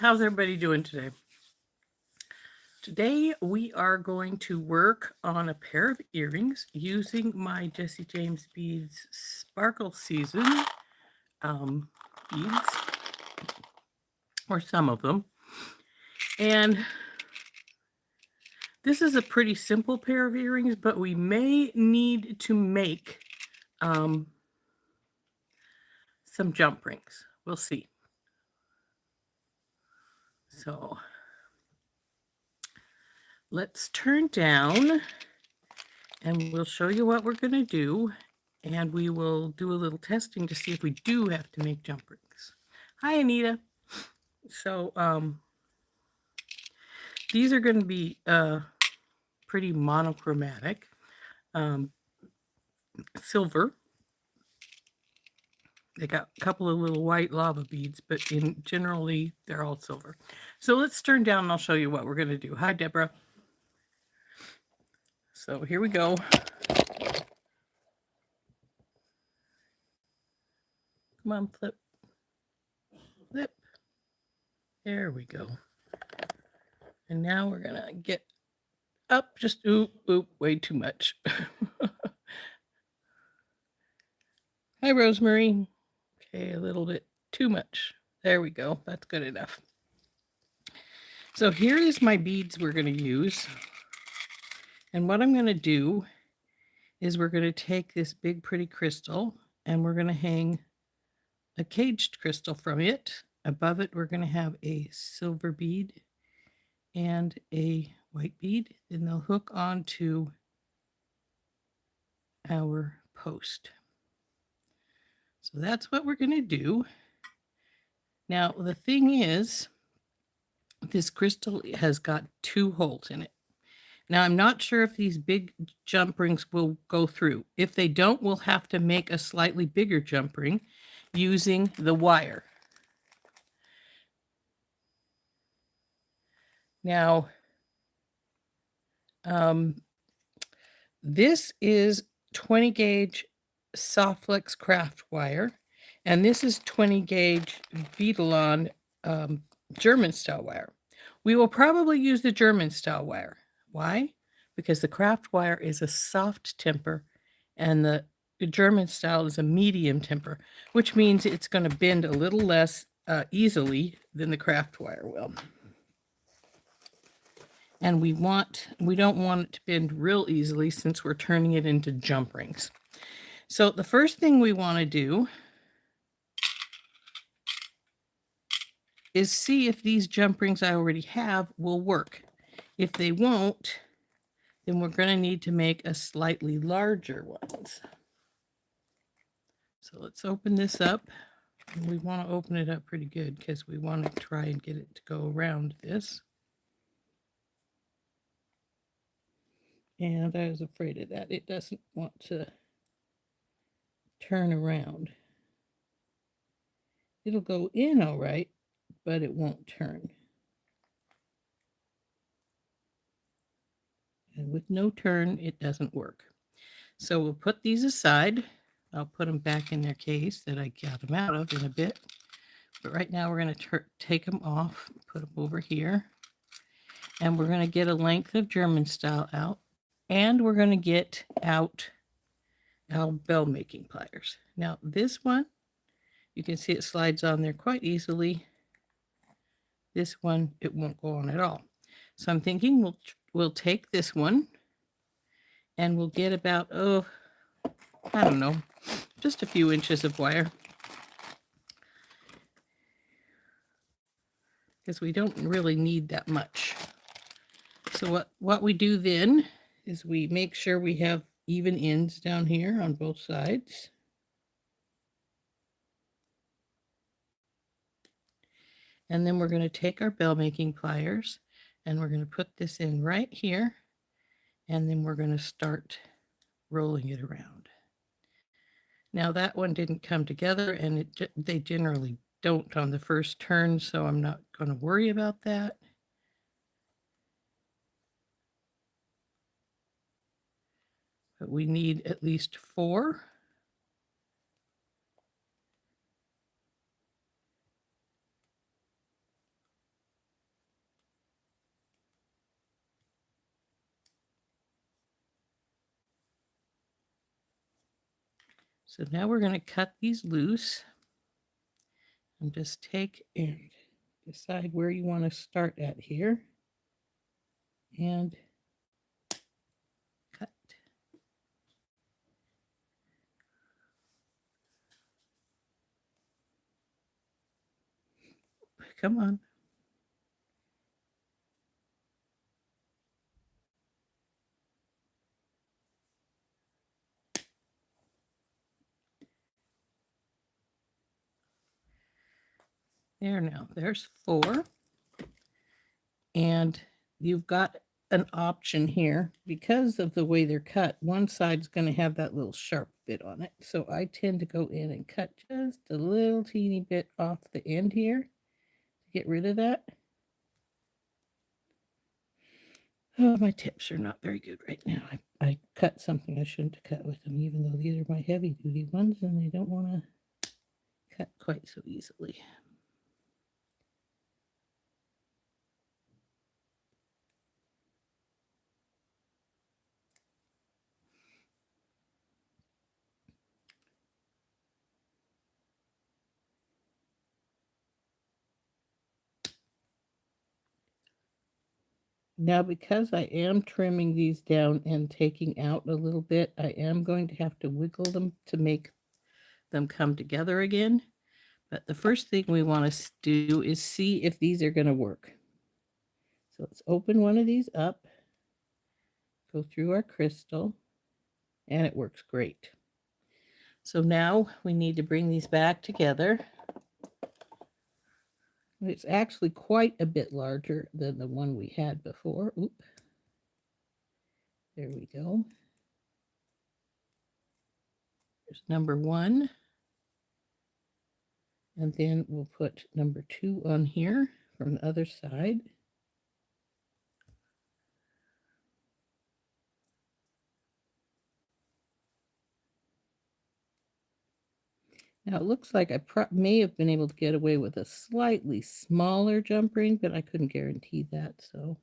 How's everybody doing today? Today we are going to work on a pair of earrings using my Jessie James Beads Sparkle Season beads, or some of them. And this is a pretty simple pair of earrings, but we may need to make some jump rings. We'll see. So let's turn down and we'll show you what we're going to do. And we will do a little testing to see if we do have to make jump rings. Hi, Anita. So these are going to be pretty monochromatic. Silver. They got a couple of little white lava beads, but generally they're all silver. So let's turn down and I'll show you what we're going to do. Hi, Deborah. So here we go. Come on, flip. Flip. There we go. And now we're going to get up just, oop, way too much. Hi, Rosemary. Okay, a little bit too much. There we go. That's good enough. So here is my beads we're going to use. And what I'm going to do is we're going to take this big pretty crystal and we're going to hang a caged crystal from it. Above it, we're going to have a silver bead and a white bead, and they'll hook onto our post. So that's what we're going to do. Now, the thing is, this crystal has got 2 holes in it. Now, I'm not sure if these big jump rings will go through. If they don't, we'll have to make a slightly bigger jump ring using the wire. Now, this is 20 gauge soft flex craft wire, and this is 20 gauge Beadalon German style wire. We will probably use the German style wire. Why? Because the craft wire is a soft temper and the German style is a medium temper, which means it's going to bend a little less easily than the craft wire will. And we don't want it to bend real easily since we're turning it into jump rings. So the first thing we want to do is see if these jump rings I already have will work. If they won't, then we're going to need to make a slightly larger ones. So let's open this up. And we want to open it up pretty good because we want to try and get it to go around this. And I was afraid of that. It doesn't want to turn around. It'll go in all right, but it won't turn. And with no turn, it doesn't work. So we'll put these aside. I'll put them back in their case that I got them out of in a bit. But right now we're going to take them off, put them over here. And we're going to get a length of German style out. And we're going to get out our bell making pliers. Now this one, you can see it slides on there quite easily. This one, it won't go on at all. So I'm thinking we'll take this one and we'll get about, I don't know, just a few inches of wire. Because we don't really need that much. So what we do then is we make sure we have even ends down here on both sides. And then we're going to take our bell making pliers and we're going to put this in right here. And then we're going to start rolling it around. Now that one didn't come together, and they generally don't on the first turn, so I'm not going to worry about that. But we need at least 4. So now we're going to cut these loose and just take and decide where you want to start at here and cut. Come on. There now, there's 4. And you've got an option here because of the way they're cut. One side's going to have that little sharp bit on it. So I tend to go in and cut just a little teeny bit off the end here to get rid of that. Oh, my tips are not very good right now. I cut something I shouldn't have cut with them, even though these are my heavy duty ones and they don't want to cut quite so easily. Now, because I am trimming these down and taking out a little bit, I am going to have to wiggle them to make them come together again. But the first thing we want to do is see if these are going to work. So let's open one of these up, go through our crystal, and it works great. So now we need to bring these back together. It's actually quite a bit larger than the one we had before. Oop. There we go. There's number 1. And then we'll put number 2 on here from the other side. Now it looks like I may have been able to get away with a slightly smaller jump ring, but I couldn't guarantee that. So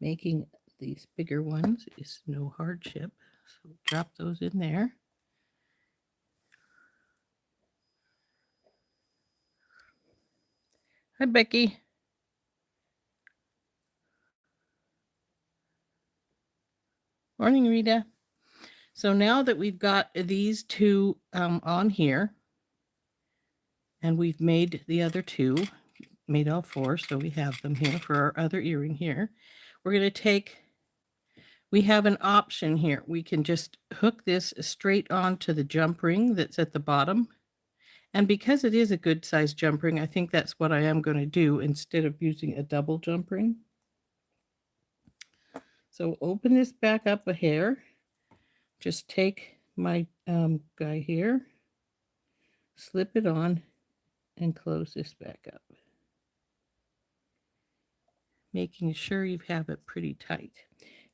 making these bigger ones is no hardship. So drop those in there. Hi, Becky. Morning, Rita. So now that we've got these 2 on here, and we've made the other 2, made all 4, so we have them here for our other earring here. We're going to take, we have an option here. We can just hook this straight onto the jump ring that's at the bottom. And because it is a good size jump ring, I think that's what I am going to do instead of using a double jump ring. So open this back up a hair. Just take my guy here, slip it on, and close this back up, making sure you have it pretty tight.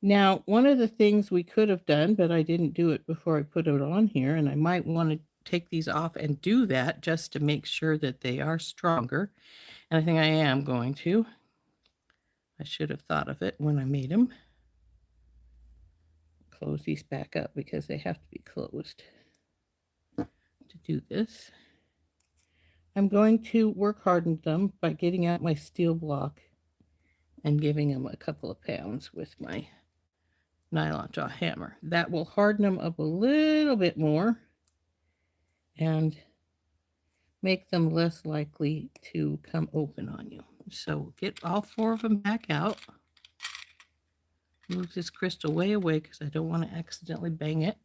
Now, one of the things we could have done, but I didn't do it before I put it on here, and I might want to take these off and do that just to make sure that they are stronger. And I think I am going to. I should have thought of it when I made them. Close these back up because they have to be closed to do this. I'm going to work harden them by getting out my steel block and giving them a couple of pounds with my nylon jaw hammer. That will harden them up a little bit more and make them less likely to come open on you. So get all 4 of them back out. Move this crystal way away because I don't want to accidentally bang it.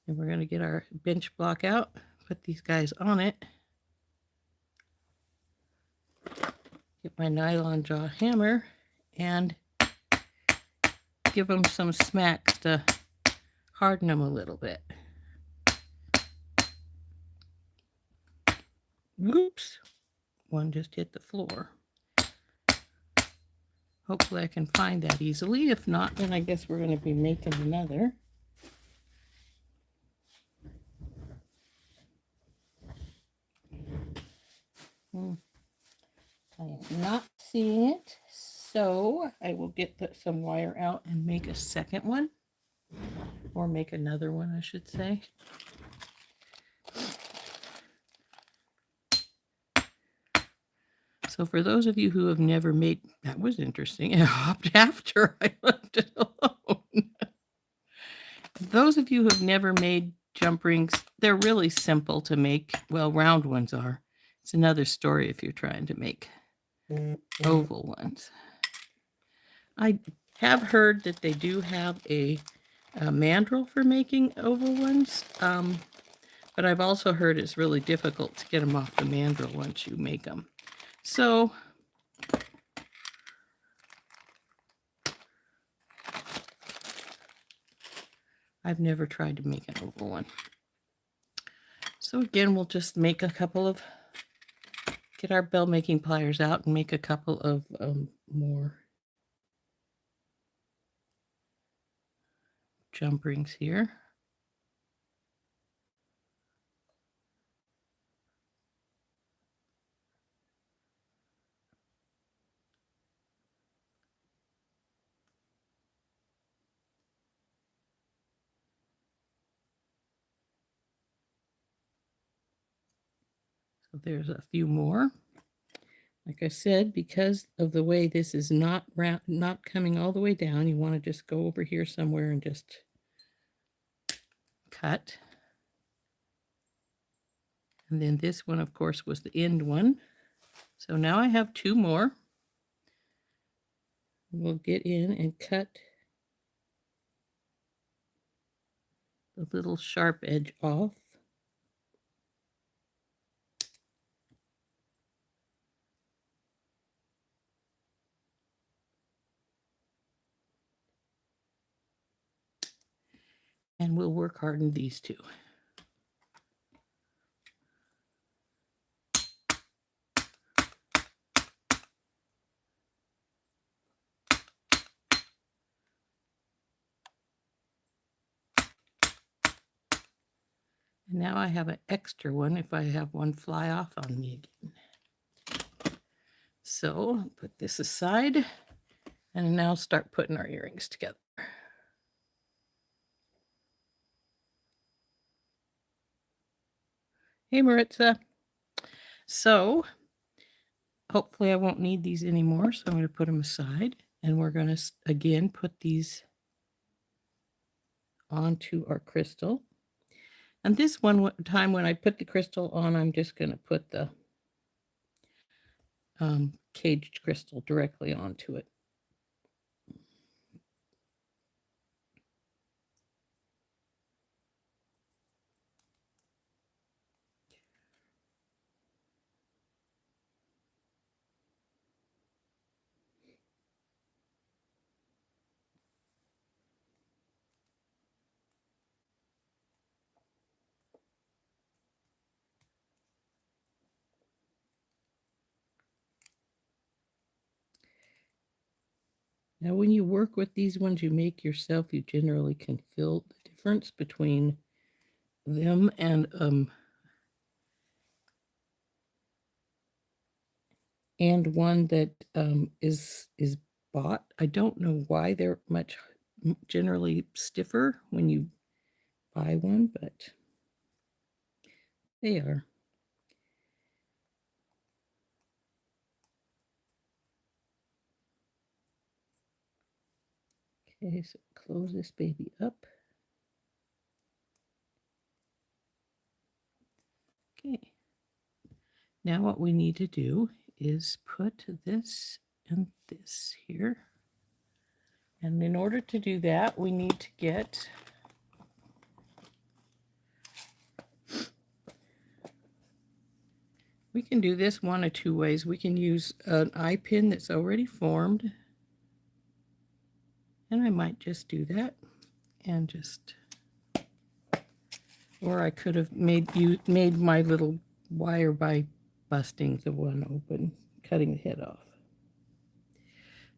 And we're going to get our bench block out, put these guys on it. Get my nylon jaw hammer and give them some smacks to harden them a little bit. Whoops, one just hit the floor. Hopefully I can find that easily. If not, then I guess we're going to be making another. I am not seeing it, so I will get some wire out and make a second one. or make another one, I should say. So for those of you who have never made, that was interesting. It hopped after I left it alone. Those of you who have never made jump rings, they're really simple to make. Well, round ones are. It's another story if you're trying to make oval ones. I have heard that they do have a mandrel for making oval ones, but I've also heard it's really difficult to get them off the mandrel once you make them. So I've never tried to make an oval one. So again, we'll just make a couple of, get our bell making pliers out and make a couple of more jump rings here. So there's a few more. Like I said, because of the way this is not coming all the way down, you want to just go over here somewhere and just cut. And then this one, of course, was the end one. So now I have two more. We'll get in and cut the little sharp edge off. And we'll work harden these two. And now I have an extra one if I have one fly off on me again. So put this aside and now start putting our earrings together. Hey, Maritza. So hopefully I won't need these anymore, so I'm going to put them aside. And we're going to, again, put these onto our crystal. And this one time when I put the crystal on, I'm just going to put the caged crystal directly onto it. Now, when you work with these ones you make yourself, you generally can feel the difference between them and one that is bought. I don't know why they're generally stiffer when you buy one, but they are. Okay, so close this baby up. Okay. Now what we need to do is put this and this here. And in order to do that, we need to get we can do this one of two ways. We can use an eye pin that's already formed. And I might just do that and just, or I could have made my little wire by busting the one open, cutting the head off.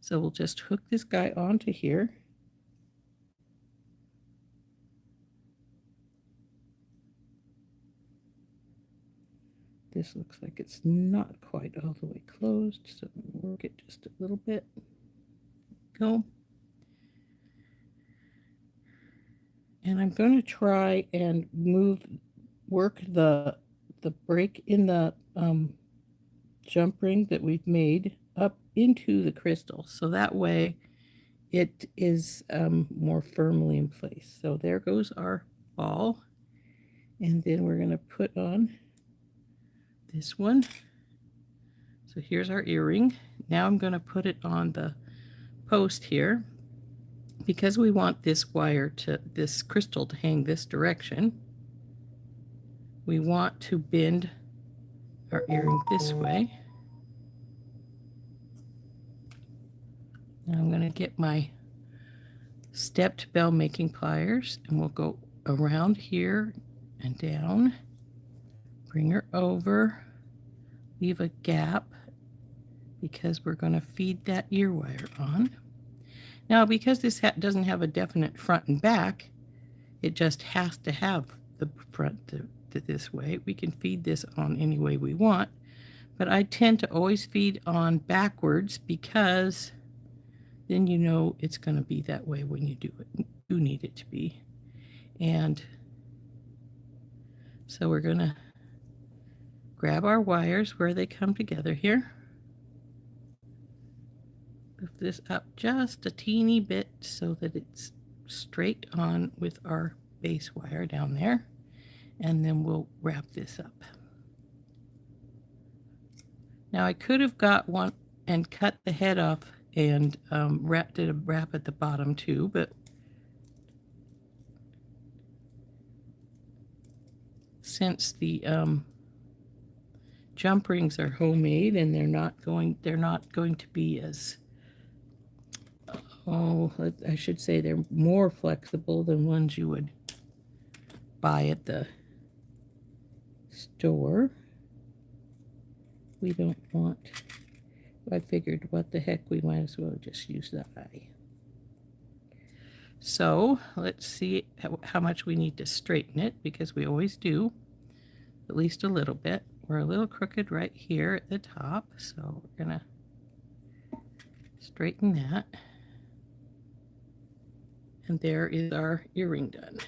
So we'll just hook this guy onto here. This looks like it's not quite all the way closed, so we'll work it just a little bit. Go. And I'm going to try and work the break in the jump ring that we've made up into the crystal, so that way it is more firmly in place. So there goes our ball, and then we're going to put on this one. So here's our earring. Now I'm going to put it on the post here, because we want this crystal to hang this direction. We want to bend our earring this way. Now I'm going to get my stepped bell making pliers, and we'll go around here and down, bring her over, leave a gap because we're going to feed that ear wire on. Now, because this doesn't have a definite front and back, it just has to have the front this way. We can feed this on any way we want, but I tend to always feed on backwards, because then you know it's going to be that way when you do it. You need it to be. And so we're going to grab our wires where they come together here. Lift this up just a teeny bit so that it's straight on with our base wire down there. And then we'll wrap this up. Now I could have got one and cut the head off and did a wrap at the bottom too, but since the jump rings are homemade and they're not going to be as I should say they're more flexible than ones you would buy at the store. We don't want, I figured what the heck, we might as well just use the eye. So let's see how much we need to straighten it, because we always do, at least a little bit. We're a little crooked right here at the top, so we're gonna straighten that. And there is our earring done.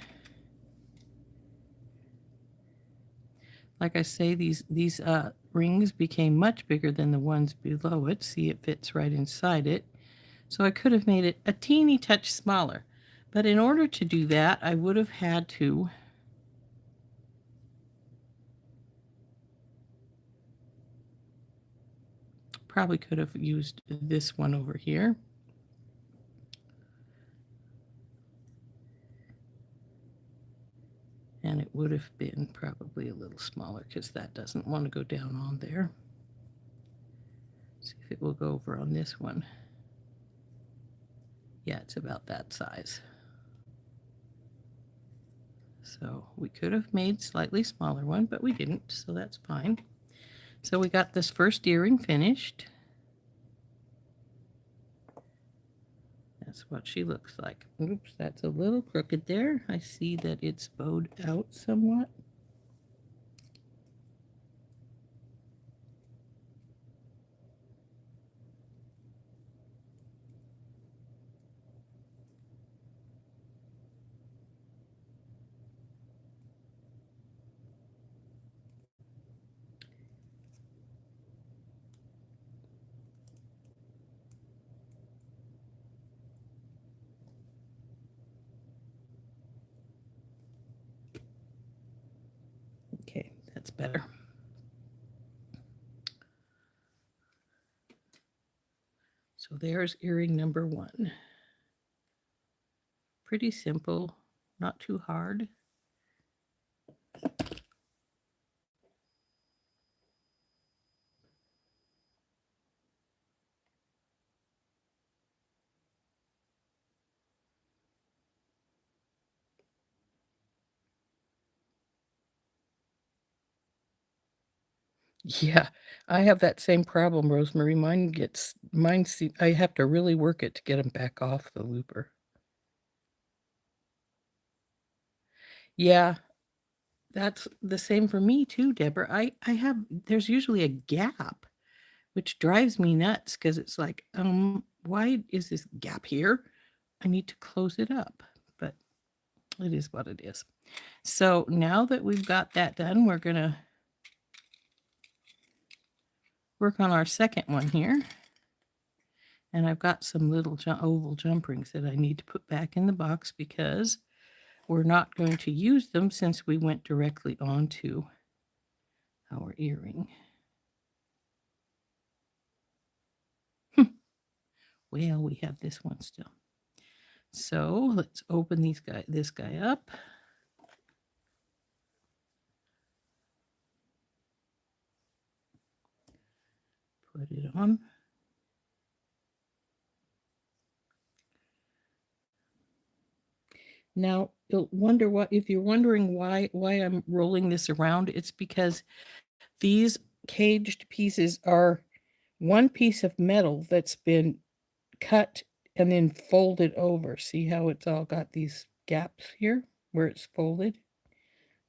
Like I say, these rings became much bigger than the ones below it. See, it fits right inside it. So I could have made it a teeny touch smaller. But in order to do that, I would have had to probably could have used this one over here. And it would have been probably a little smaller, because that doesn't want to go down on there. See if it will go over on this one. Yeah, it's about that size. So we could have made a slightly smaller one, but we didn't, so that's fine. So we got this first earring finished. That's what she looks like. Oops, that's a little crooked there. I see that it's bowed out somewhat. Okay, that's better. So there's earring number one. Pretty simple, not too hard. Yeah, I have that same problem, Rosemary. I have to really work it to get them back off the looper. Yeah, that's the same for me too, Deborah. There's usually a gap, which drives me nuts, because it's like, why is this gap here? I need to close it up. But It is what it is. So now that we've got that done, we're going to work on our second one here. And I've got some little oval jump rings that I need to put back in the box because we're not going to use them since we went directly onto our earring. Well, we have this one still. So let's open this guy up. Put it on. Now you'll wonder if you're wondering why I'm rolling this around, it's because these caged pieces are one piece of metal that's been cut and then folded over. See how it's all got these gaps here where it's folded?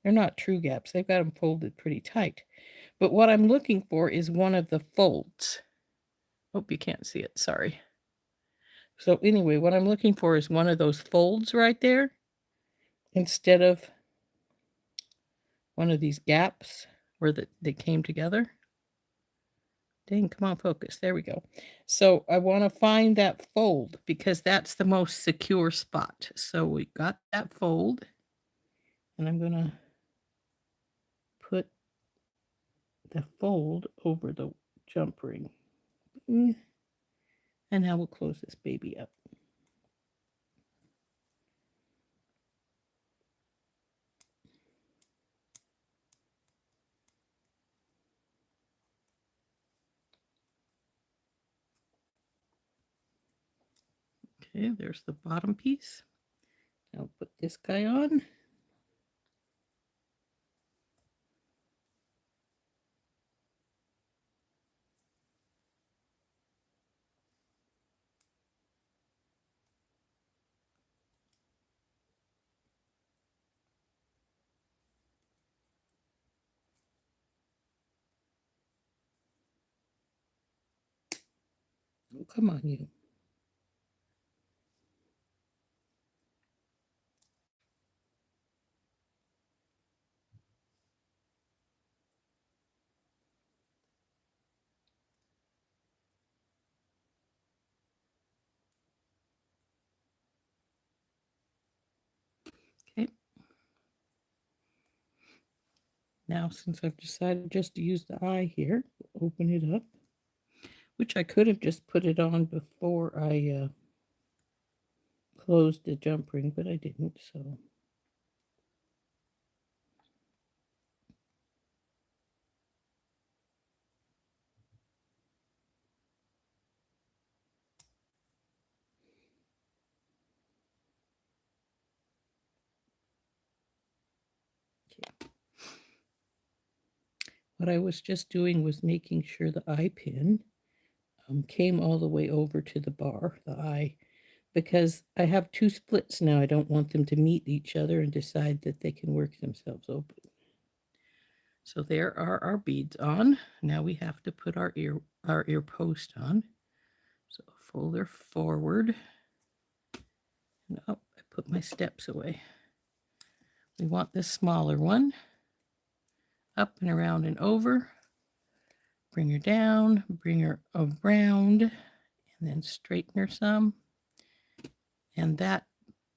They're not true gaps. They've got them folded pretty tight. But what I'm looking for is one of the folds. Hope you can't see it. Sorry. So anyway, what I'm looking for is one of those folds right there instead of one of these gaps where they came together. Dang, come on, focus. There we go. So I want to find that fold because that's the most secure spot. So we got that fold, and I'm going to put the fold over the jump ring. And now we'll close this baby up. Okay, there's the bottom piece. I'll put this guy on. Oh, come on, you. Okay. Now, since I've decided just to use the eye here, open it up, which I could have just put it on before I closed the jump ring, but I didn't, so. Okay. What I was just doing was making sure the eye pin came all the way over to the bar, the eye, because I have two splits now. I don't want them to meet each other and decide that they can work themselves open. So there are our beads on. Now we have to put our ear post on. So fold her forward. And oh, I put my steps away. We want this smaller one. Up and around and over. Bring her down, bring her around, and then straighten her some. And that,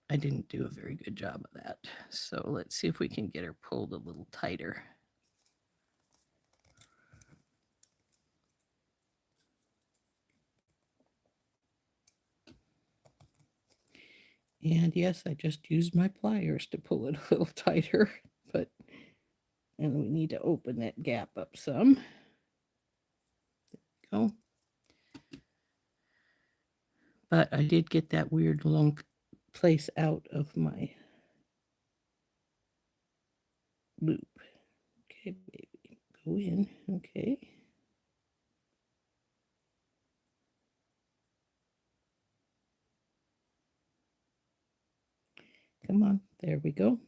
I didn't do a very good job of that. So let's see if we can get her pulled a little tighter. And yes, I just used my pliers to pull it a little tighter, and we need to open that gap up some. There we go. But I did get that weird long place out of my loop. Okay, baby, go in. Okay. Come on, there we go.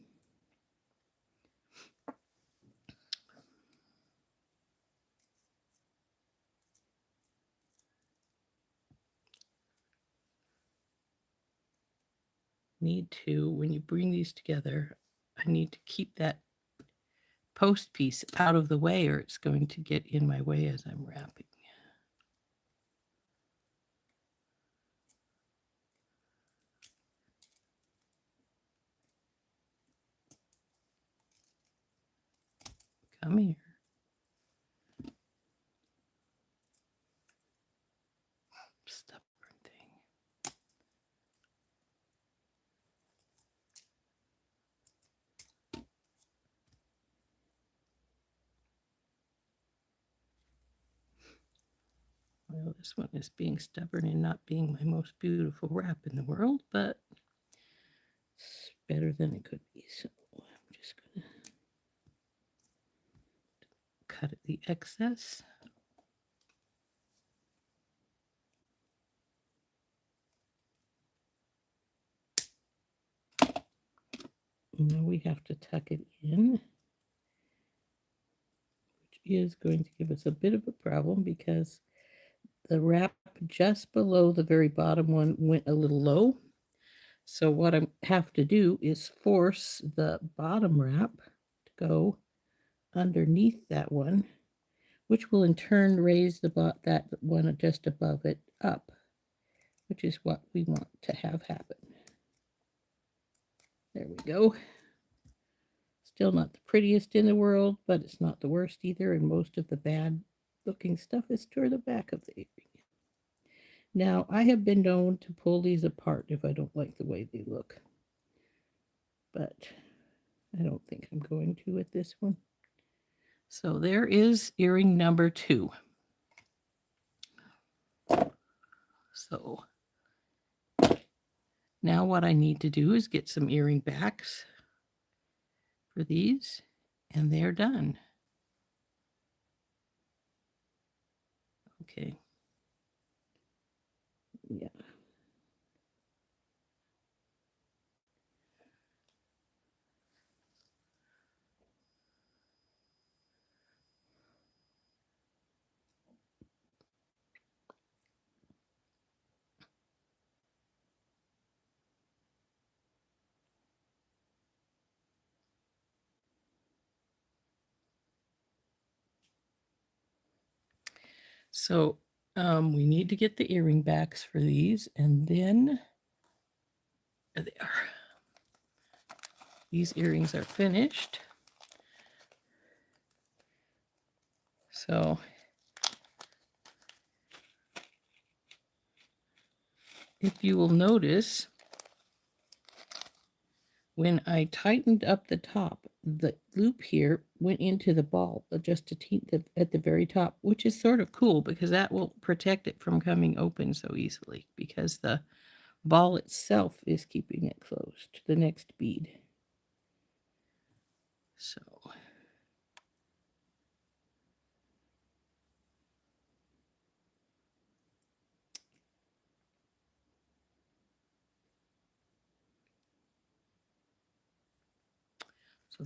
need to, when you bring these together, I need to keep that post piece out of the way or it's going to get in my way as I'm wrapping. Come here. Stubborn thing. Well, this one is being stubborn and not being my most beautiful wrap in the world, but it's better than it could be. So I'm just going to cut the excess. Now we have to tuck it in, which is going to give us a bit of a problem because the wrap just below the very bottom one went a little low. So what I have to do is force the bottom wrap to go underneath that one, which will in turn raise that one just above it up, which is what we want to have happen. There we go. Still not the prettiest in the world, but it's not the worst either, and most of the bad looking stuff is toward the back of the earring. Now, I have been known to pull these apart if I don't like the way they look, but I don't think I'm going to with this one. So there is earring number 2. So now what I need to do is get some earring backs for these, and they're done. Okay. Yeah. So we need to get the earring backs for these, and then there they are. These earrings are finished. So if you will notice, when I tightened up the top, the loop here went into the ball, just at the very top, which is sort of cool because that will protect it from coming open so easily because the ball itself is keeping it closed to the next bead. So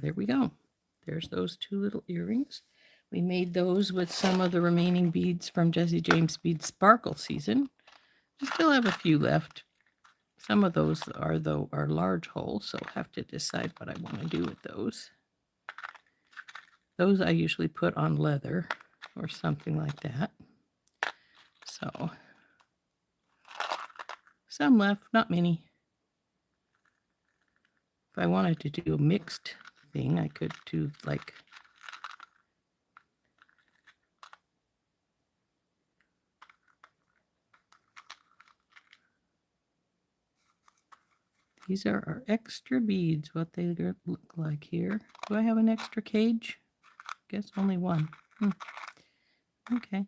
there we go. There's those 2 little earrings. We made those with some of the remaining beads from JJB Bead Sparkle season. We still have a few left. Some of those are large holes, so I'll have to decide what I want to do with those. Those I usually put on leather or something like that. So some left, not many. If I wanted to do a mixed thing, I could do like these are our extra beads, what they look like here. Do I have an extra cage? Guess only one. Okay.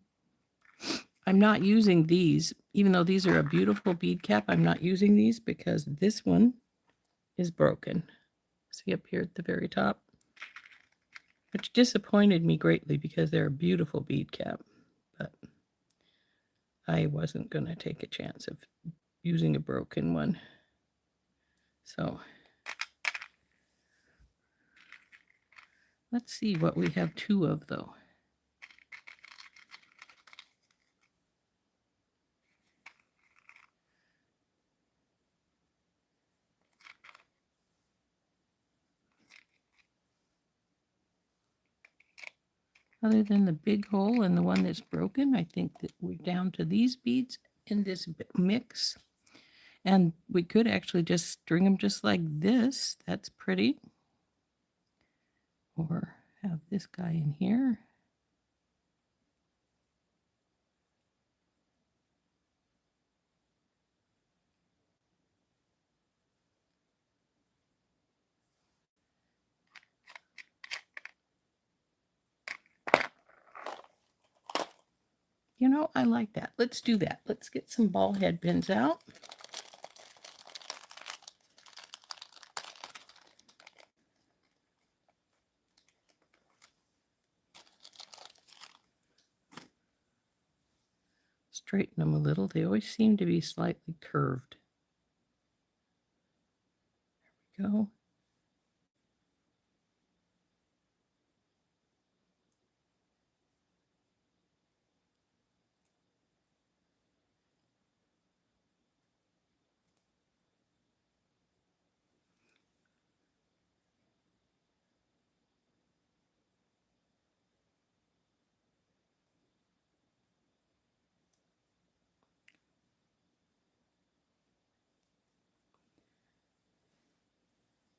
I'm not using these, even though these are a beautiful bead cap. I'm not using these because this one is broken. See up here at the very top? Which disappointed me greatly because they're a beautiful bead cap. But I wasn't going to take a chance of using a broken one. So let's see what we have 2 of though. Other than the big hole and the one that's broken, I think that we're down to these beads in this mix. And we could actually just string them just like this. That's pretty. Or have this guy in here. You know, I like that. Let's do that. Let's get some ball head pins out. Straighten them a little. They always seem to be slightly curved. There we go.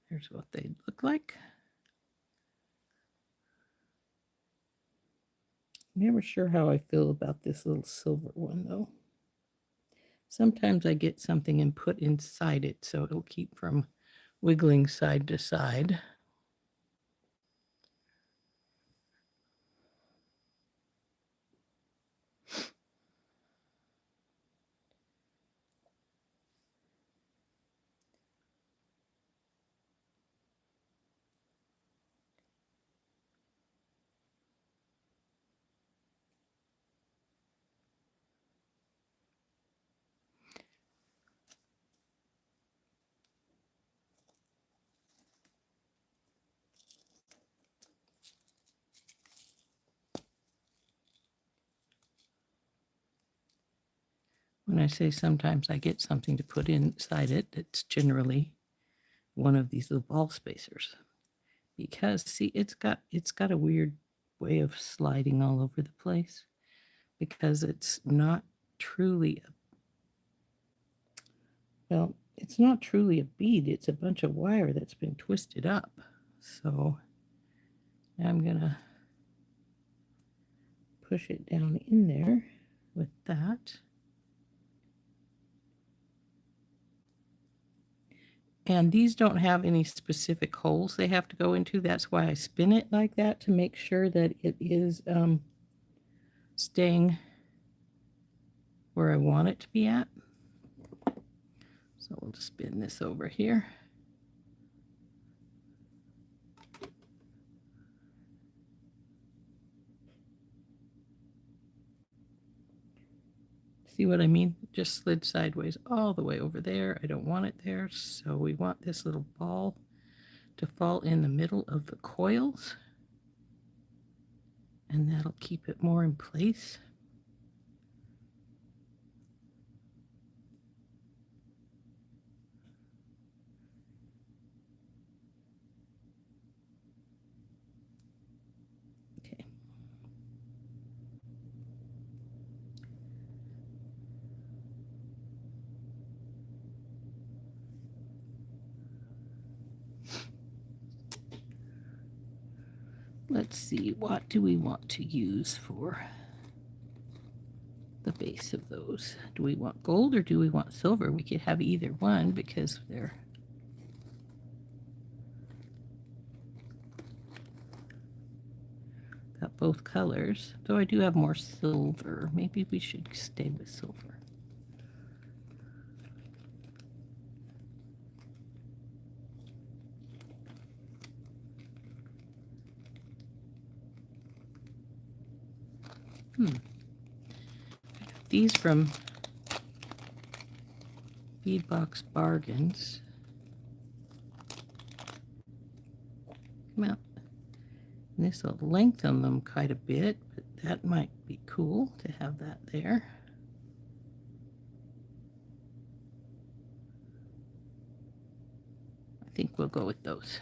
Here's what they look like. I'm never sure how I feel about this little silver one though. Sometimes I get something and put inside it so it'll keep from wiggling side to side. When I say sometimes I get something to put inside it, it's generally one of these little ball spacers. Because see, it's got a weird way of sliding all over the place because it's not truly it's not truly a bead. It's a bunch of wire that's been twisted up. So now I'm gonna push it down in there with that. And these don't have any specific holes they have to go into. That's why I spin it like that, to make sure that it is staying where I want it to be at. So we'll just spin this over here. See what I mean? Just slid sideways all the way over there. I don't want it there, so we want this little ball to fall in the middle of the coils, and that'll keep it more in place. Okay. Let's see, what do we want to use for the base of those? Do we want gold or do we want silver? We could have either one because they're got both colors. Though I do have more silver. Maybe we should stay with silver. These from Beadbox Bargains. Come out. And this will lengthen them quite a bit, but that might be cool to have that there. I think we'll go with those.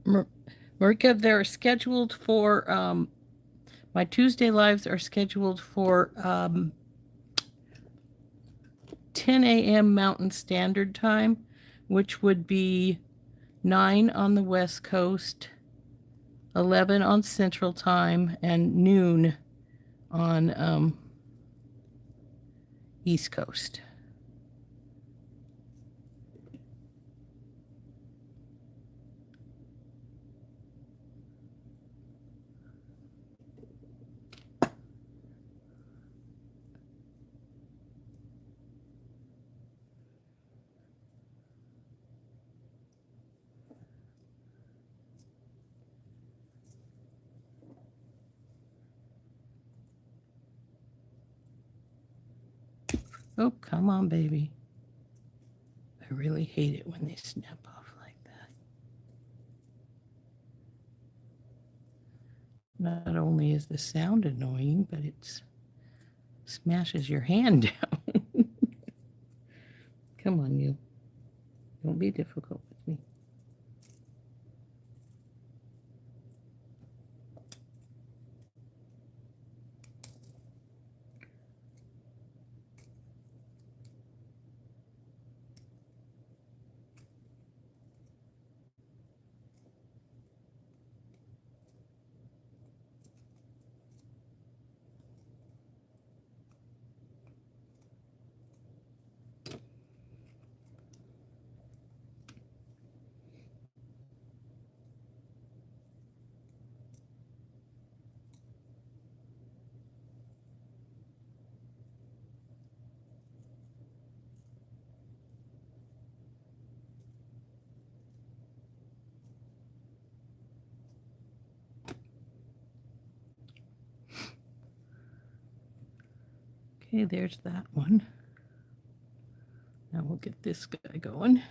Marika, they're scheduled for, my Tuesday lives are scheduled for 10 a.m. Mountain Standard Time, which would be 9 on the West Coast, 11 on Central Time, and noon on East Coast. Oh, come on, baby. I really hate it when they snap off like that. Not only is the sound annoying, but it smashes your hand down. Come on, you. Don't be difficult with me. Okay, there's that one. Now we'll get this guy going.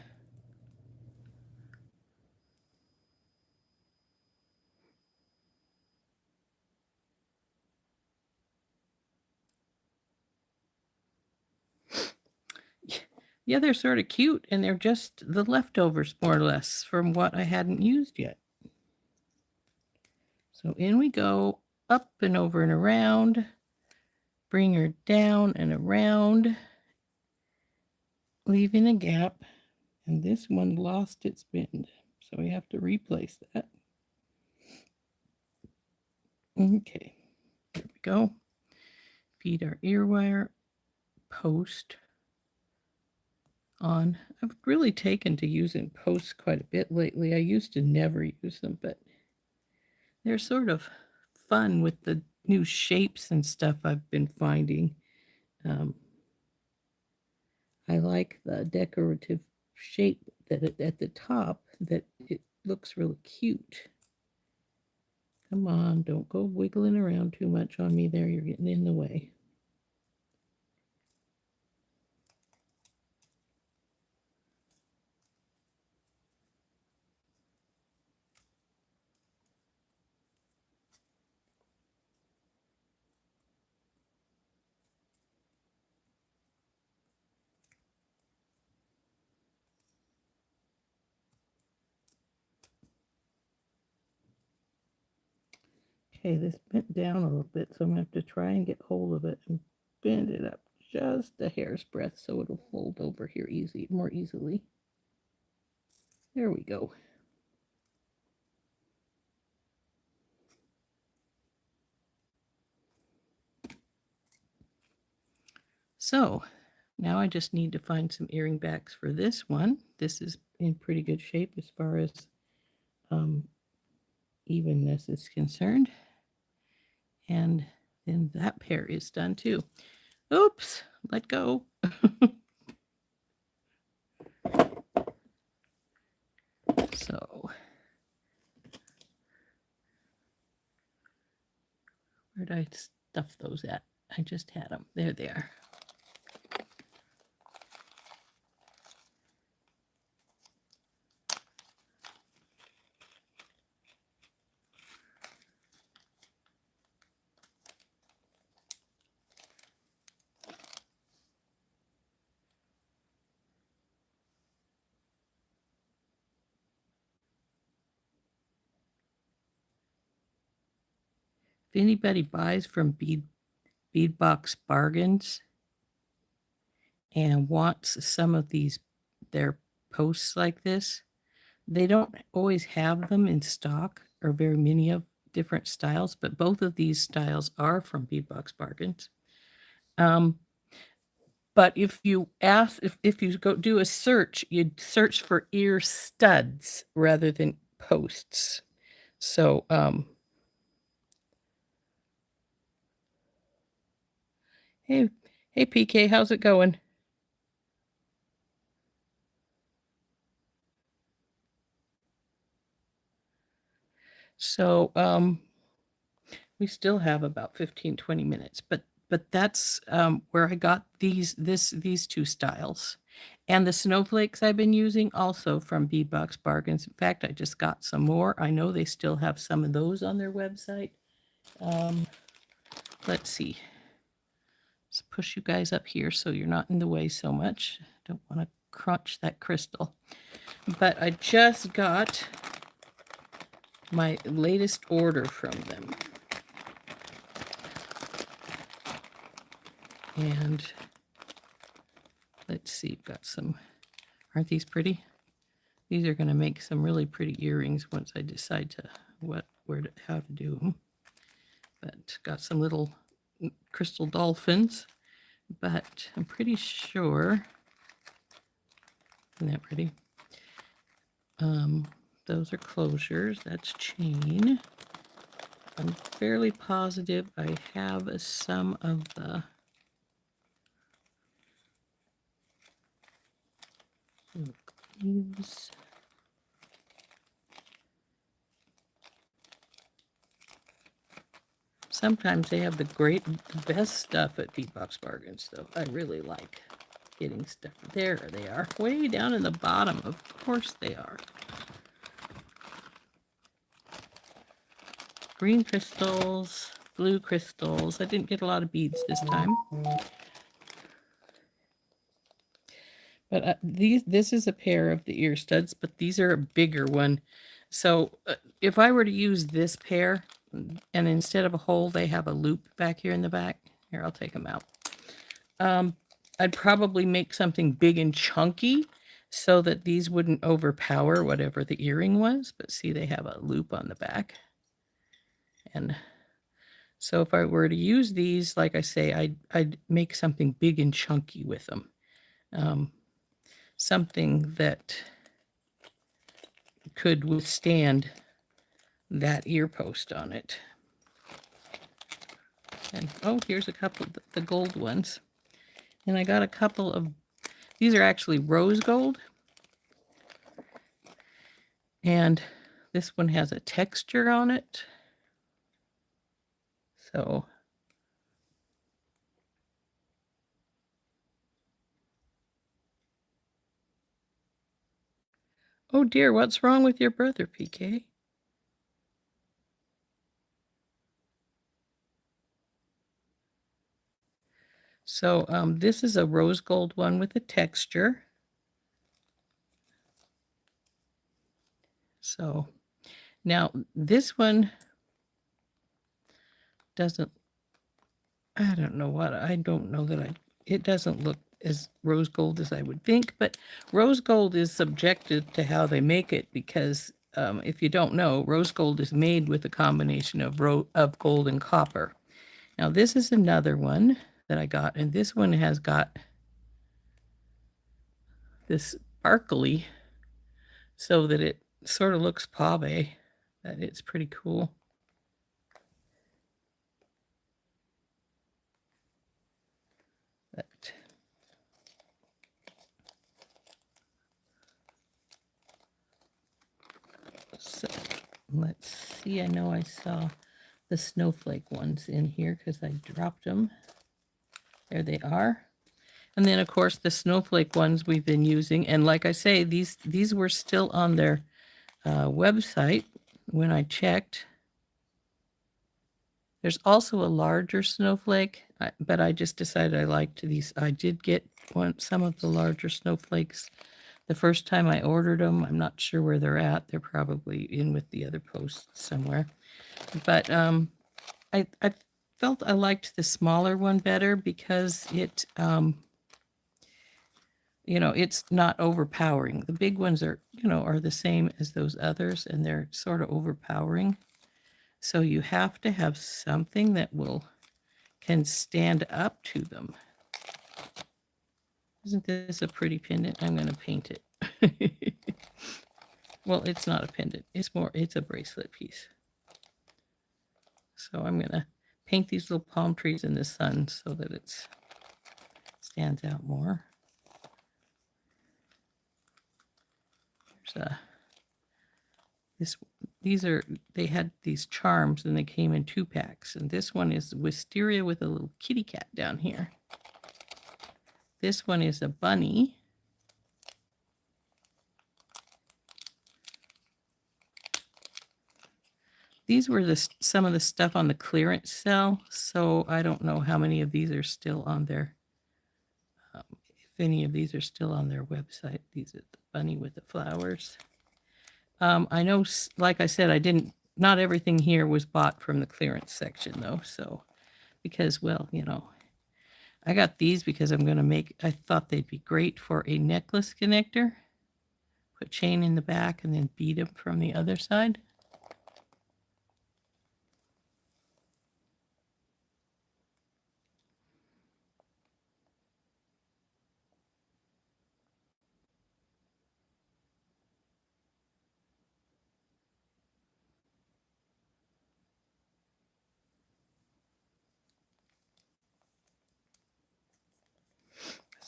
Yeah, they're sort of cute, and they're just the leftovers, more or less, from what I hadn't used yet. So in we go, up and over and around. Bring her down and around, leaving a gap. And this one lost its bend, so we have to replace that. Okay, here we go. Feed our ear wire post on. I've really taken to using posts quite a bit lately. I used to never use them, but they're sort of fun with the new shapes and stuff I've been finding. I like the decorative shape that at the top, that it looks really cute. Come on, don't go wiggling around too much on me there. You're getting in the way. Okay, this bent down a little bit, so I'm going to have to try and get hold of it and bend it up just a hair's breadth so it'll fold over here more easily. There we go. So now I just need to find some earring backs for this one. This is in pretty good shape as far as evenness is concerned. And then that pair is done too. Oops, let go. So, where did I stuff those at? I just had them. There they are. if anybody buys from Bead Box Bargains and wants some of their posts like this, they don't always have them in stock or very many of different styles, but both of these styles are from Bead Box Bargains. But if you go do a search, you'd search for ear studs rather than posts. So, hey PK, how's it going? So, we still have about 15-20 minutes, but that's where I got these two styles. And the snowflakes I've been using also from Bead Box Bargains. In fact, I just got some more. I know they still have some of those on their website. Let's see. Let's push you guys up here so you're not in the way so much. Don't want to crunch that crystal. But I just got my latest order from them. And let's see, we've got some, aren't these pretty? These are going to make some really pretty earrings once I decide how to do them. But got some little crystal dolphins, but I'm pretty sure, isn't that pretty? Those are closures, that's chain. I'm fairly positive I have some of the leaves. Sometimes they have the best stuff at Bead Box Bargains, though. I really like getting stuff. There they are, way down in the bottom. Of course they are. Green crystals, blue crystals. I didn't get a lot of beads this time. But this is a pair of the ear studs, but these are a bigger one. So if I were to use this pair, and instead of a hole, they have a loop back here in the back. Here, I'll take them out. I'd probably make something big and chunky so that these wouldn't overpower whatever the earring was. But see, they have a loop on the back. And so if I were to use these, like I say, I'd make something big and chunky with them. Something that could withstand that ear post on it. And oh, here's a couple of the gold ones. And I got a couple of, these are actually rose gold. And this one has a texture on it. So oh dear, what's wrong with your brother, PK? So this is a rose gold one with a texture. So now this one doesn't, I don't know that it doesn't look as rose gold as I would think, but rose gold is subjective to how they make it because if you don't know, rose gold is made with a combination of gold and copper. Now this is another one that I got, and this one has got this sparkly so that it sort of looks pave. That it's pretty cool. But so let's see. I know I saw the snowflake ones in here because I dropped them. There they are. And then, of course, the snowflake ones we've been using. And like I say, these were still on their website when I checked. There's also a larger snowflake, but I just decided I liked these. I did get some of the larger snowflakes the first time I ordered them. I'm not sure where they're at. They're probably in with the other posts somewhere. But I felt I liked the smaller one better because it, it's not overpowering. The big ones are the same as those others, and they're sort of overpowering. So you have to have something that can stand up to them. Isn't this a pretty pendant? I'm going to paint it. Well, it's not a pendant. It's a bracelet piece. So I'm going to paint these little palm trees in the sun so that it stands out more. They had these charms and they came in 2-packs, and this one is wisteria with a little kitty cat down here. This one is a bunny. These were some of the stuff on the clearance sale, so I don't know how many of these are still on there. If any of these are still on their website. These are the bunny with the flowers. I know, like I said, not everything here was bought from the clearance section though. So, because, well, I got these because I thought they'd be great for a necklace connector. Put chain in the back and then bead them from the other side.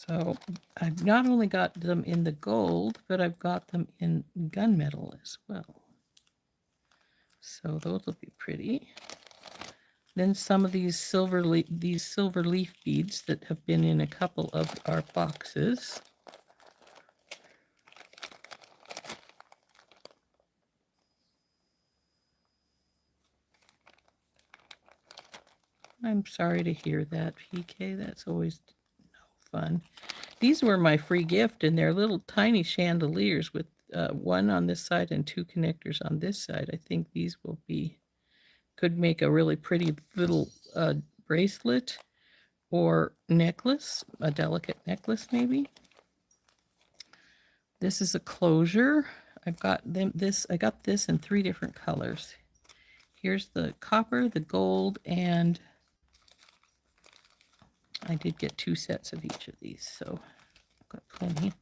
So I've not only got them in the gold, but I've got them in gunmetal as well. So those will be pretty. Then some of these silver leaf beads that have been in a couple of our boxes. I'm sorry to hear that, PK. That's always no fun. These were my free gift, and they're little tiny chandeliers with one on this side and 2 connectors on this side. I think these could make a really pretty little bracelet or necklace, a delicate necklace maybe. This is a closure. I got this in 3 different colors. Here's the copper, the gold, and I did get 2 sets of each of these, so I've got plenty.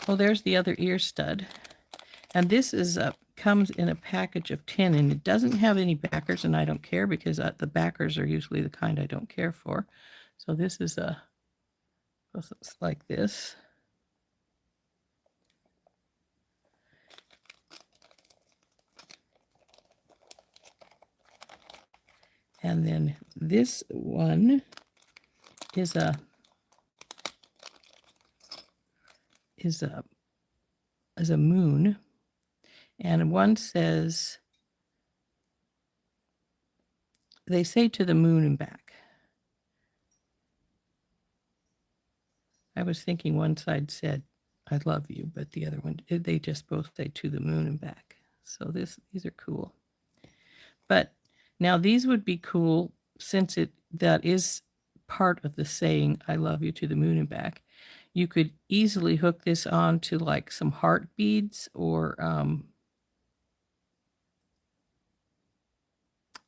Oh, there's the other ear stud. And this comes in a package of 10, and it doesn't have any backers, and I don't care because the backers are usually the kind I don't care for. So this is looks like this. And then this one is a moon, and one says, they say to the moon and back. I was thinking one side said, I love you, but the other one, they just both say to the moon and back. So these are cool. But now these would be cool since that is part of the saying, I love you to the moon and back. You could easily hook this on to like some heart beads or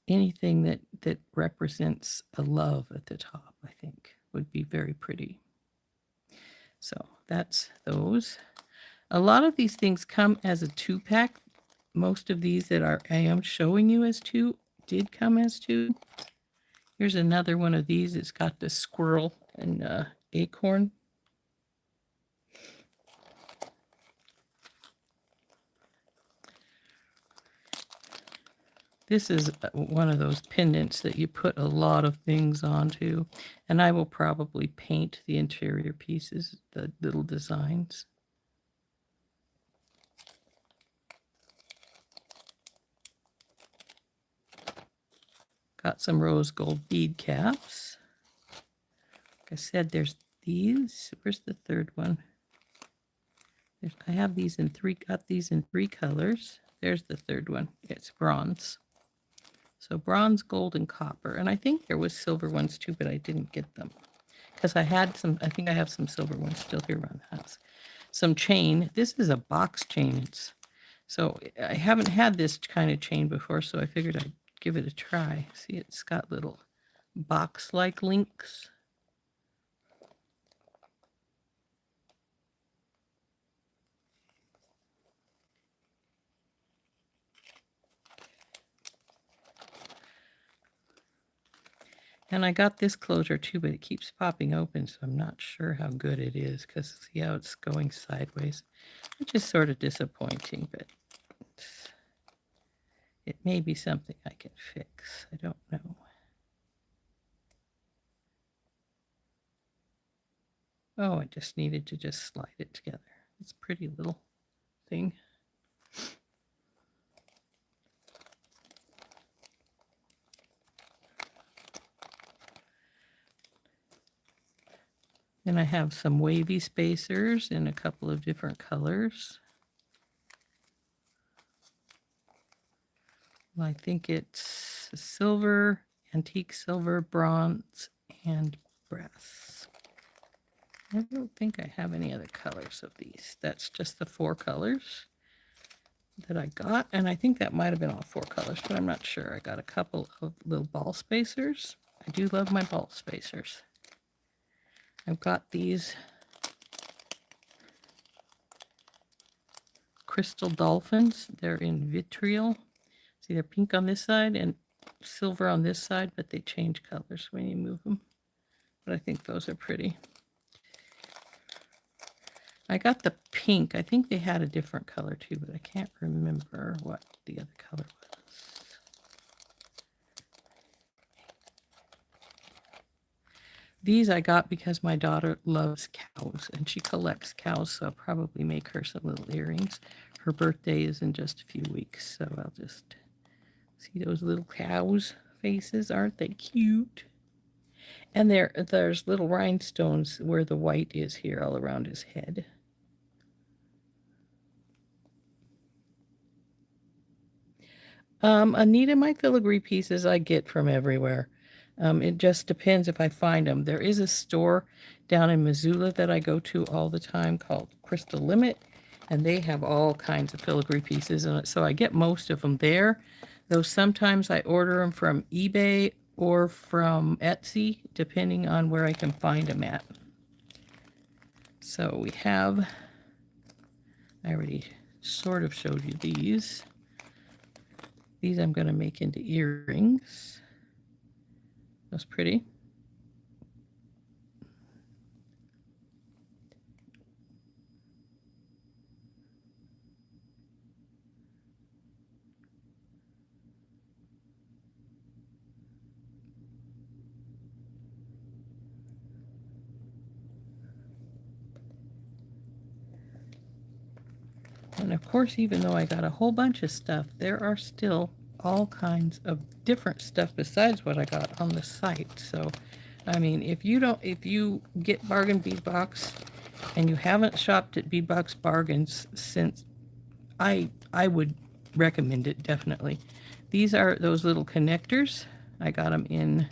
anything that represents a love at the top, I think would be very pretty. So that's those. A lot of these things come as a 2-pack. Most of these that I am showing you as 2 did come as 2. Here's another one of these. It's got the squirrel and acorn. This is one of those pendants that you put a lot of things onto, and I will probably paint the interior pieces, the little designs. Got some rose gold bead caps. Like I said, there's these. Where's the third one? I have these got these in 3 colors. There's the third one. It's bronze. So bronze, gold, and copper. And I think there was silver ones too, but I didn't get them. Because I had some, I think I have some silver ones still here around the house. Some chain. This is a box chain. So I haven't had this kind of chain before, so I figured I'd give it a try. See, it's got little box-like links. And I got this closure too, but it keeps popping open, so I'm not sure how good it is, because see how it's going sideways, which is sort of disappointing, but it may be something I can fix. I don't know. Oh, I just needed to just slide it together. It's a pretty little thing. And I have some wavy spacers in a couple of different colors. Well, I think it's silver, antique silver, bronze, and brass. I don't think I have any other colors of these. That's just the 4 colors that I got. And I think that might have been all 4 colors, but I'm not sure. I got a couple of little ball spacers. I do love my ball spacers. I've got these crystal dolphins. They're in vitriol. See, they're pink on this side and silver on this side, but they change colors when you move them. But I think those are pretty. I got the pink. I think they had a different color too, but I can't remember what the other color was. These I got because my daughter loves cows and she collects cows, so I'll probably make her some little earrings. Her birthday is in just a few weeks, so I'll just see those little cows' faces. Aren't they cute? And there's little rhinestones where the white is here all around his head. Anita, my filigree pieces I get from everywhere. It just depends if I find them. There is a store down in Missoula that I go to all the time called Crystal Limit, and they have all kinds of filigree pieces, and so I get most of them there. Though sometimes I order them from eBay or from Etsy, depending on where I can find them at. So we have, I already sort of showed you these. These I'm going to make into earrings. That's pretty. And of course, even though I got a whole bunch of stuff, there are still all kinds of different stuff besides what I got on the site. So, I mean, if you get Bargain Bead Box and you haven't shopped at Bead Box Bargains since, I would recommend it definitely. These are those little connectors. I got them in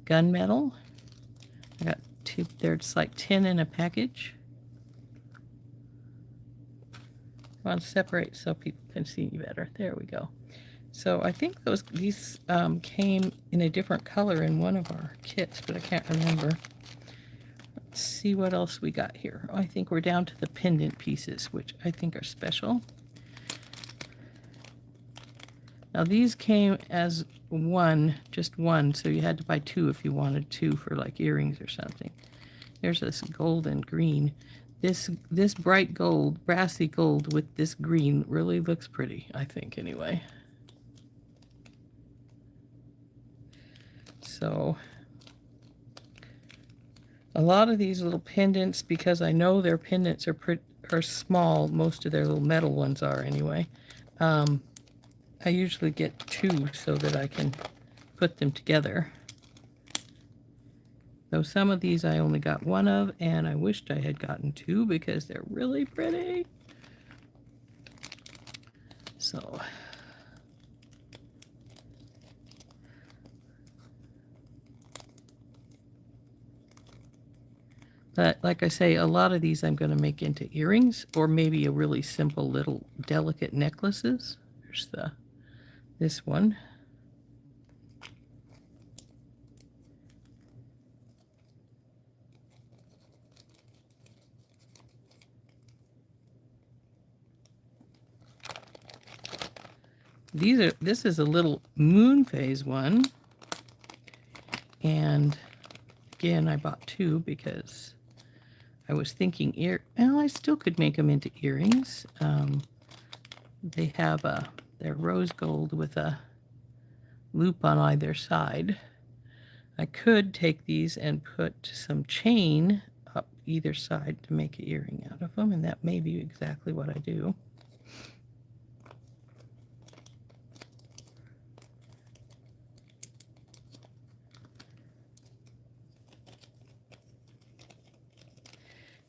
gunmetal. I got 2, there's like 10 in a package. I want to separate so people can see me better. There we go. So I think these came in a different color in one of our kits, but I can't remember. Let's see what else we got here. I think we're down to the pendant pieces, which I think are special. Now these came as one, just one, so you had to buy 2 if you wanted 2 for like earrings or something. There's this gold and green. This bright gold, brassy gold with this green really looks pretty, I think, anyway. So a lot of these little pendants, because I know their pendants are small, most of their little metal ones are anyway. I usually get 2 so that I can put them together. Though some of these I only got 1 of, and I wished I had gotten 2 because they're really pretty. So But like I say, a lot of these I'm going to make into earrings or maybe a really simple little delicate necklaces. There's this one. This is a little moon phase one. And again, I bought two because I was thinking I still could make them into earrings. They have they're rose gold with a loop on either side. I could take these and put some chain up either side to make an earring out of them, and that may be exactly what I do.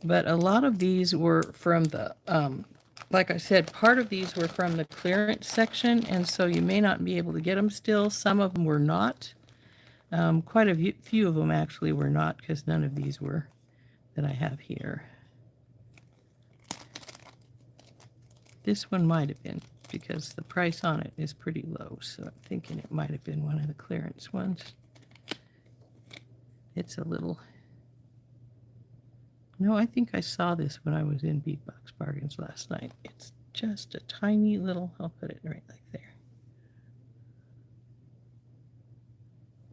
But a lot of these were from the, like I said, part of these were from the clearance section, and so you may not be able to get them still. Some of them were not. Quite a few of them actually were not, because none of these were that I have here. This one might have been, because the price on it is pretty low, so I'm thinking it might have been one of the clearance ones. It's a little... No, I think I saw this when I was in Bead Box Bargains last night. It's just a tiny little... I'll put it right like there.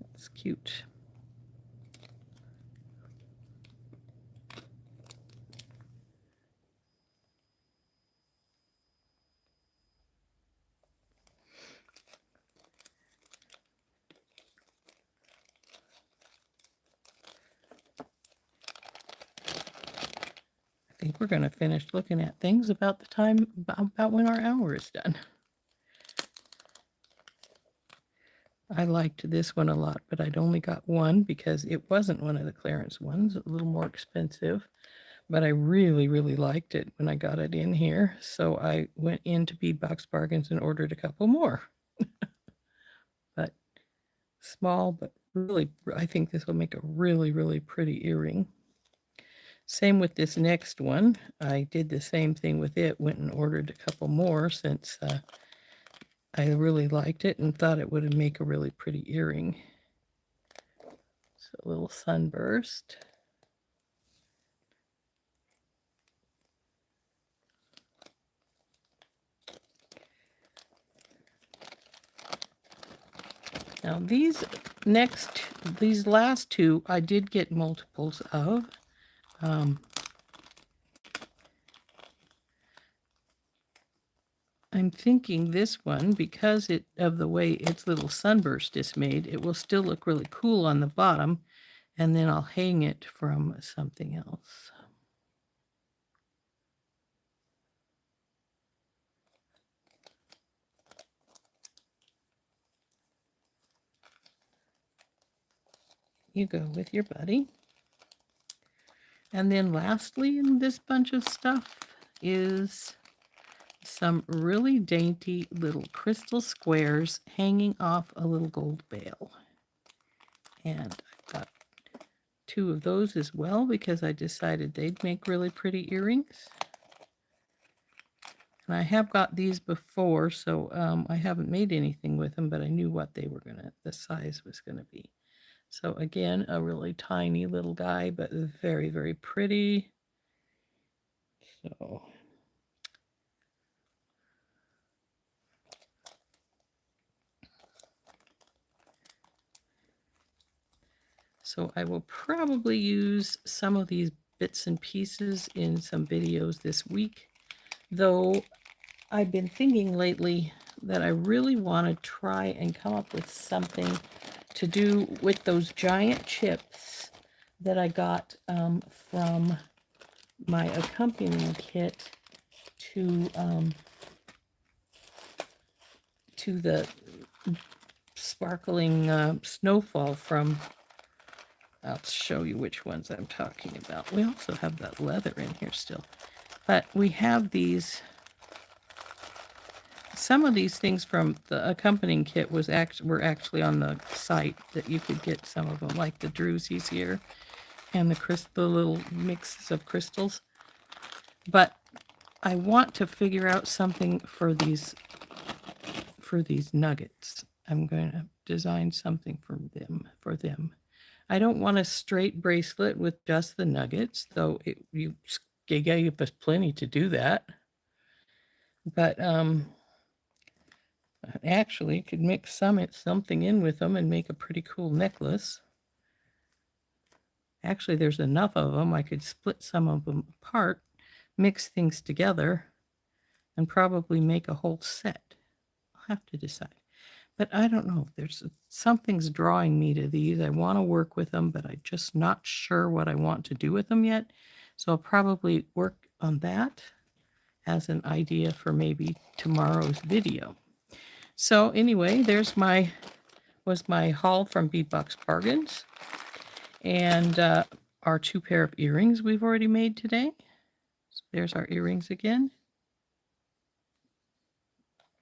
That's cute. I think we're going to finish looking at things about the time, about when our hour is done. I liked this one a lot, but I'd only got one because it wasn't one of the clearance ones, a little more expensive. But I really, really liked it when I got it in here. So I went into Bead Box Bargains and ordered a couple more. But small, but really, I think this will make a really, really pretty earring. Same with this next one. I did the same thing with it, went and ordered a couple more since I really liked it and thought it would make a really pretty earring. So a little sunburst. Now these last two, I did get multiples of. I'm thinking this one, because of the way its little sunburst is made, it will still look really cool on the bottom, and then I'll hang it from something else. You go with your buddy. And then lastly in this bunch of stuff is some really dainty little crystal squares hanging off a little gold bale. And I've got two of those as well because I decided they'd make really pretty earrings. And I have got these before, so I haven't made anything with them, but I knew what they were the size was gonna be. So again, a really tiny little guy, but very, very pretty. So I will probably use some of these bits and pieces in some videos this week, though I've been thinking lately that I really want to try and come up with something to do with those giant chips that I got from my accompanying kit to the sparkling snowfall from... I'll show you which ones I'm talking about. We also have that leather in here still. But we have these... Some of these things from the accompanying kit were actually on the site that you could get some of them, like the drusies here. and the little mixes of crystals. But I want to figure out something for these nuggets. I'm going to design something for them. I don't want a straight bracelet with just the nuggets, though you gave us plenty to do that. But actually could mix something in with them and make a pretty cool necklace. Actually, there's enough of them. I could split some of them apart, mix things together, and probably make a whole set. I'll have to decide. But I don't know. Something's drawing me to these. I want to work with them, but I'm just not sure what I want to do with them yet. So I'll probably work on that as an idea for maybe tomorrow's video. So anyway, was my haul from Beadbox Bargains. And our 2 pair of earrings we've already made today. So there's our earrings again.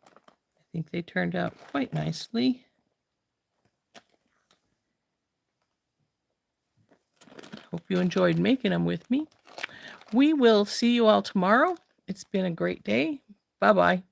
I think they turned out quite nicely. Hope you enjoyed making them with me. We will see you all tomorrow. It's been a great day. Bye-bye.